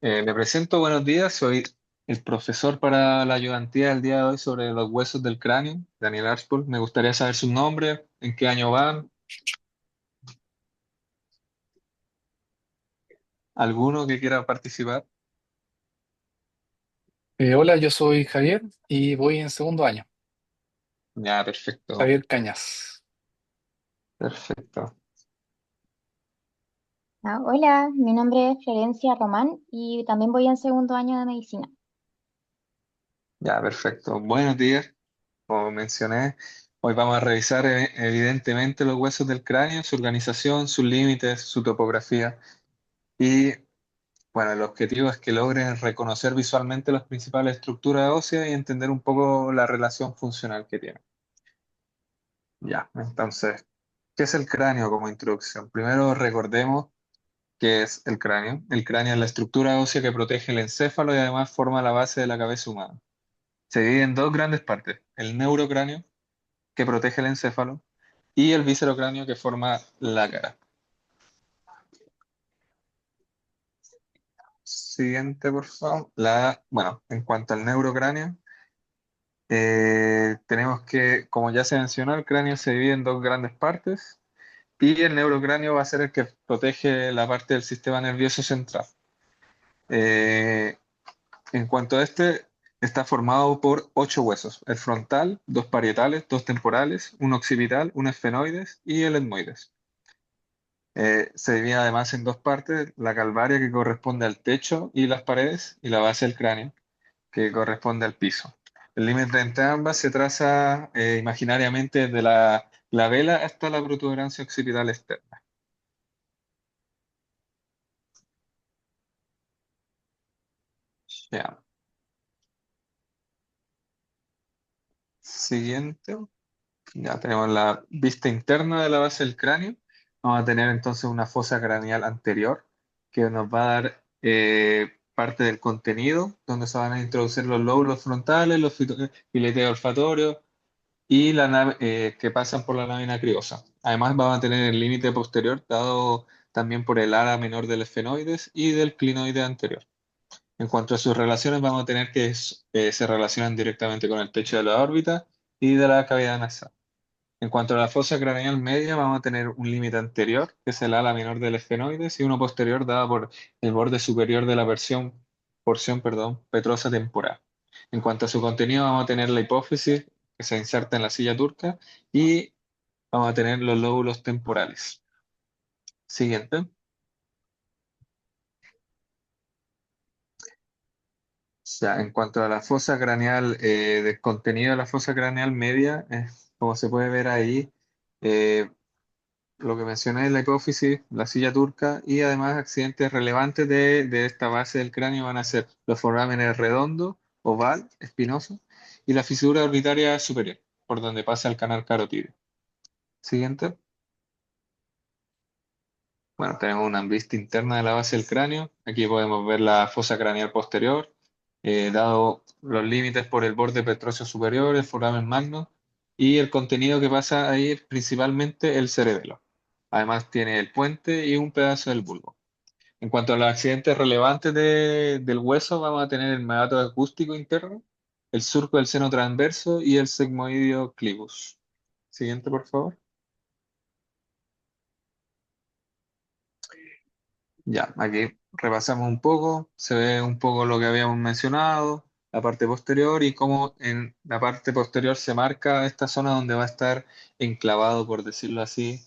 Me presento, buenos días, soy el profesor para la ayudantía del día de hoy sobre los huesos del cráneo, Daniel Archbold. Me gustaría saber su nombre, en qué año van, alguno que quiera participar. Hola, yo soy Javier y voy en segundo año. Ya, perfecto, Javier Cañas. perfecto. Hola, mi nombre es Florencia Román y también voy en segundo año de medicina. Ya, perfecto. Buenos días, como mencioné, hoy vamos a revisar evidentemente los huesos del cráneo, su organización, sus límites, su topografía y bueno, el objetivo es que logren reconocer visualmente las principales estructuras óseas y entender un poco la relación funcional que tienen. Ya, entonces, ¿qué es el cráneo como introducción? Primero recordemos qué es el cráneo. El cráneo es la estructura ósea que protege el encéfalo y además forma la base de la cabeza humana. Se divide en dos grandes partes, el neurocráneo, que protege el encéfalo, y el viscerocráneo, que forma la cara. Siguiente, por favor. Bueno, en cuanto al neurocráneo, tenemos que, como ya se mencionó, el cráneo se divide en dos grandes partes y el neurocráneo va a ser el que protege la parte del sistema nervioso central. Eh, en cuanto a este, está formado por ocho huesos: el frontal, dos parietales, dos temporales, un occipital, un esfenoides y el etmoides. Se divide además en dos partes: la calvaria, que corresponde al techo y las paredes, y la base del cráneo, que corresponde al piso. El límite entre ambas se traza imaginariamente desde la glabela hasta la protuberancia occipital externa. Ya. Siguiente. Ya tenemos la vista interna de la base del cráneo. Vamos a tener entonces una fosa craneal anterior que nos va a dar parte del contenido, donde se van a introducir los lóbulos frontales, los filetes olfatorios y que pasan por la námina criosa. Además, van a tener el límite posterior dado también por el ala menor del esfenoides y del clinoide anterior. En cuanto a sus relaciones, vamos a tener que se relacionan directamente con el techo de la órbita y de la cavidad nasal. En cuanto a la fosa craneal media, vamos a tener un límite anterior, que es el ala menor del esfenoides, y uno posterior dado por el borde superior de la porción, petrosa temporal. En cuanto a su contenido, vamos a tener la hipófisis, que se inserta en la silla turca, y vamos a tener los lóbulos temporales. Siguiente. Ya, en cuanto a la fosa craneal, del contenido de la fosa craneal media, como se puede ver ahí, eh, lo que mencioné es la hipófisis, la silla turca y además accidentes relevantes de esta base del cráneo van a ser los forámenes redondo, oval, espinoso y la fisura orbitaria superior, por donde pasa el canal carotídeo. Siguiente. Bueno, tenemos una vista interna de la base del cráneo. Aquí podemos ver la fosa craneal posterior, dado los límites por el borde petrosio superior, el foramen magno y el contenido que pasa ahí es principalmente el cerebelo. Además tiene el puente y un pedazo del bulbo. En cuanto a los accidentes relevantes del hueso, vamos a tener el meato acústico interno, el surco del seno transverso y el sigmoideo clivus. Siguiente, por favor. Ya, aquí repasamos un poco, se ve un poco lo que habíamos mencionado, la parte posterior y cómo en la parte posterior se marca esta zona donde va a estar enclavado, por decirlo así,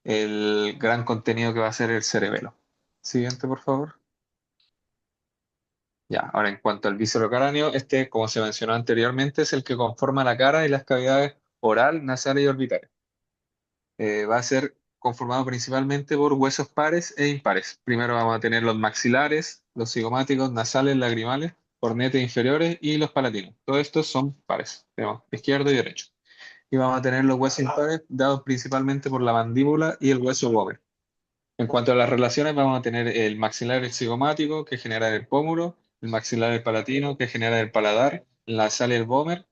el gran contenido que va a ser el cerebelo. Siguiente, por favor. Ya, ahora en cuanto al viscerocráneo, este, como se mencionó anteriormente, es el que conforma la cara y las cavidades oral, nasal y orbitales. Va a ser conformado principalmente por huesos pares e impares. Primero vamos a tener los maxilares, los cigomáticos, nasales, lagrimales, cornetes inferiores y los palatinos. Todos estos son pares, tenemos izquierdo y derecho. Y vamos a tener los huesos impares dados principalmente por la mandíbula y el hueso gómez. En cuanto a las relaciones, vamos a tener el maxilar cigomático, que genera el pómulo, el maxilar el palatino, que genera el paladar, la nasal y el vómer,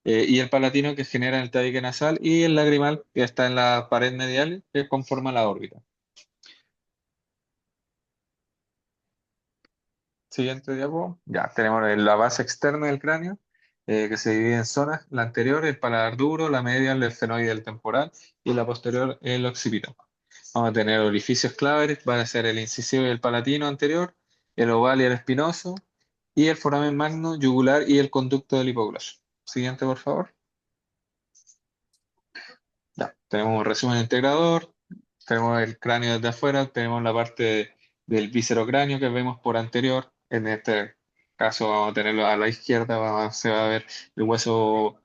y el palatino, que genera el tabique nasal, y el lagrimal, que está en la pared medial, que conforma la órbita. Siguiente diapo. Ya, tenemos la base externa del cráneo, que se divide en zonas. La anterior, el paladar duro, la media, el esfenoide del temporal, y la posterior, el occipital. Vamos a tener orificios claves, van a ser el incisivo y el palatino anterior, el oval y el espinoso, y el foramen magno, yugular y el conducto del hipogloso. Siguiente, por favor. Ya, tenemos un resumen integrador, tenemos el cráneo desde afuera, tenemos la parte del viscerocráneo que vemos por anterior. En este caso vamos a tenerlo a la izquierda, se va a ver el hueso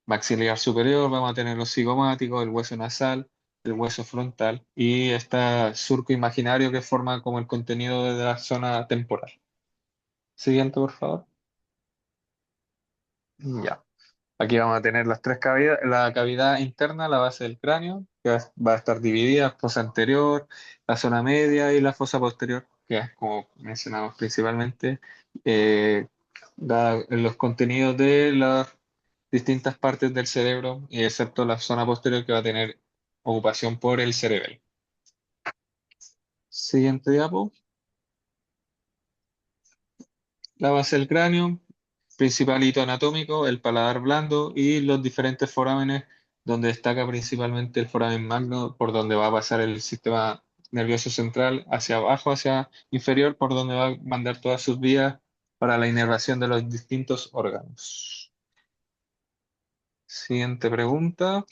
maxiliar superior, vamos a tener los cigomáticos, el hueso nasal, el hueso frontal y este surco imaginario que forma como el contenido de la zona temporal. Siguiente, por favor. Ya. Aquí vamos a tener las tres cavidades, la cavidad interna, la base del cráneo, que va a estar dividida, fosa anterior, la zona media y la fosa posterior, que es como mencionamos principalmente, da los contenidos de las distintas partes del cerebro, y excepto la zona posterior que va a tener ocupación por el cerebelo. Siguiente diapo. La base del cráneo, principal hito anatómico, el paladar blando y los diferentes forámenes, donde destaca principalmente el foramen magno, por donde va a pasar el sistema nervioso central, hacia abajo, hacia inferior, por donde va a mandar todas sus vías para la inervación de los distintos órganos. Siguiente pregunta.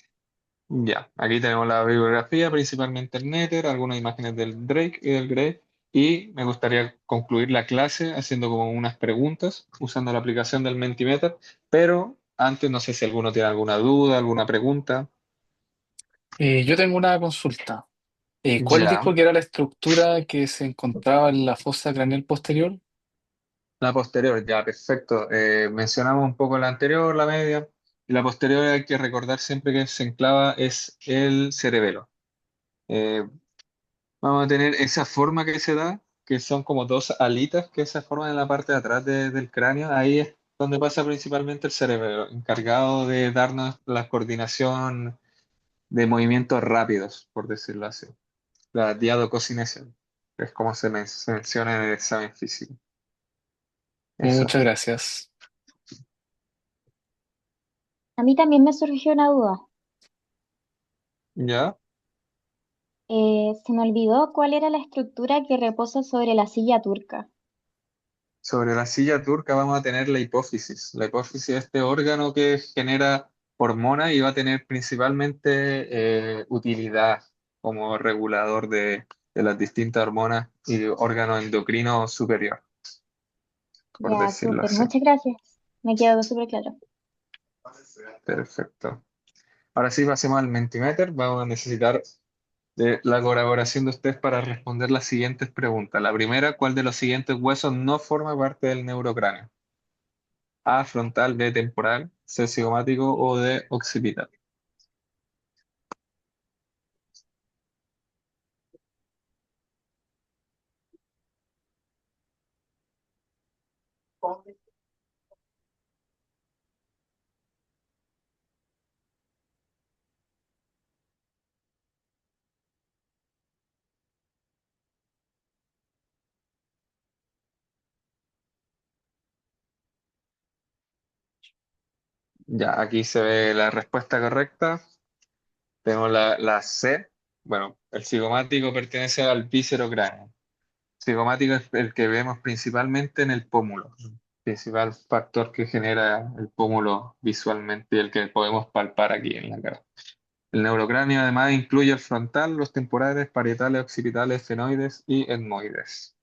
Ya, aquí tenemos la bibliografía, principalmente el Netter, algunas imágenes del Drake y del Gray, y me gustaría concluir la clase haciendo como unas preguntas usando la aplicación del Mentimeter, pero antes no sé si alguno tiene alguna duda, alguna pregunta. Yo tengo una consulta. ¿Cuál Ya, dijo que era la estructura que se encontraba en la fosa craneal posterior? la posterior, ya, perfecto. Mencionamos un poco la anterior, la media, y la posterior hay que recordar siempre que se enclava es el cerebelo. Eh, Vamos a tener esa forma que se da, que son como dos alitas que se forman en la parte de atrás del cráneo. Ahí es donde pasa principalmente el cerebro, encargado de darnos la coordinación de movimientos rápidos, por decirlo así. La diadococinesia, que es como se menciona en el examen físico. Eso. Muchas gracias. A mí también me surgió una duda. ¿Ya? Se me olvidó cuál era la estructura que reposa sobre la silla turca. Sobre la silla turca vamos a tener la hipófisis. La hipófisis es este órgano que genera hormonas y va a tener principalmente utilidad como regulador de las distintas hormonas y órgano endocrino superior, por Ya, decirlo súper, así. muchas gracias. Me quedó súper claro. Perfecto. Ahora sí, pasemos al Mentimeter. Vamos a necesitar de la colaboración de ustedes para responder las siguientes preguntas. La primera, ¿cuál de los siguientes huesos no forma parte del neurocráneo? A, frontal, B, temporal, C, cigomático o D, occipital. Ya, aquí se ve la respuesta correcta. Tenemos la C. Bueno, el cigomático pertenece al viscerocráneo. Cigomático es el que vemos principalmente en el pómulo. Principal factor que genera el pómulo visualmente y el que podemos palpar aquí en la cara. El neurocráneo además incluye el frontal, los temporales, parietales, occipitales, esfenoides y etmoides.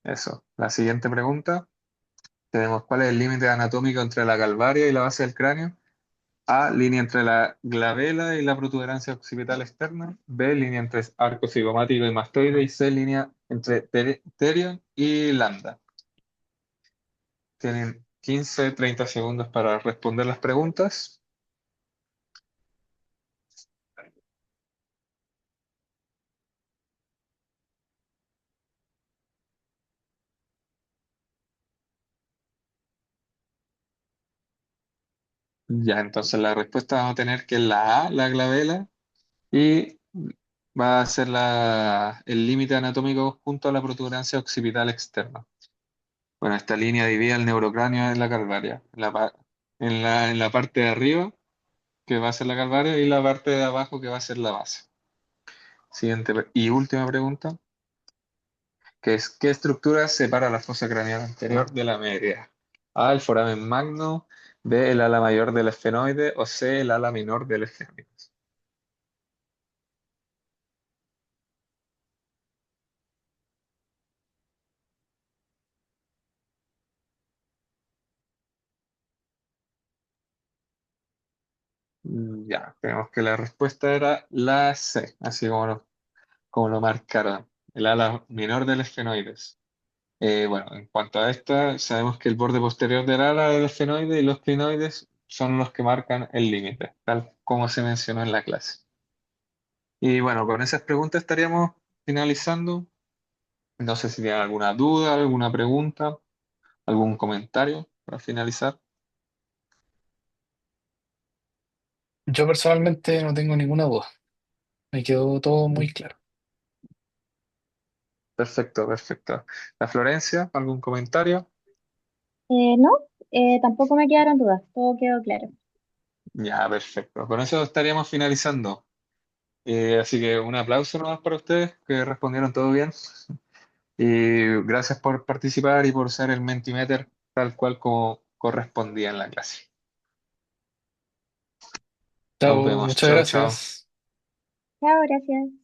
Eso. La siguiente pregunta. Tenemos cuál es el límite anatómico entre la calvaria y la base del cráneo. A, línea entre la glabela y la protuberancia occipital externa. B, línea entre arco cigomático y mastoide. Y C, línea entre terion y lambda. Tienen 15-30 segundos para responder las preguntas. Ya, entonces la respuesta vamos a tener que es la A, la glabela, y va a ser el límite anatómico junto a la protuberancia occipital externa. Bueno, esta línea divide el neurocráneo en la calvaria. En la parte de arriba, que va a ser la calvaria, y la parte de abajo, que va a ser la base. Y última pregunta, que es, ¿qué estructura separa la fosa craneal anterior de la media? A, el foramen magno, B, el ala mayor del esfenoide, o C, el ala menor del esfenoide. Ya, tenemos que la respuesta era la C, así como lo marcaron, el ala menor del esfenoides. Bueno, en cuanto a esta, sabemos que el borde posterior del ala del esfenoide y los clinoides son los que marcan el límite, tal como se mencionó en la clase. Y bueno, con esas preguntas estaríamos finalizando. No sé si tienen alguna duda, alguna pregunta, algún comentario para finalizar. Yo personalmente no tengo ninguna duda. Me quedó todo muy claro. Perfecto, perfecto. La Florencia, ¿algún comentario? No, tampoco me quedaron dudas, todo quedó claro. Ya, perfecto. Con eso estaríamos finalizando. Así que un aplauso nomás para ustedes que respondieron todo bien. Y gracias por participar y por usar el Mentimeter tal cual como correspondía en la clase. Nos Chao, vemos. muchas Chao, chao. gracias. Chao, gracias.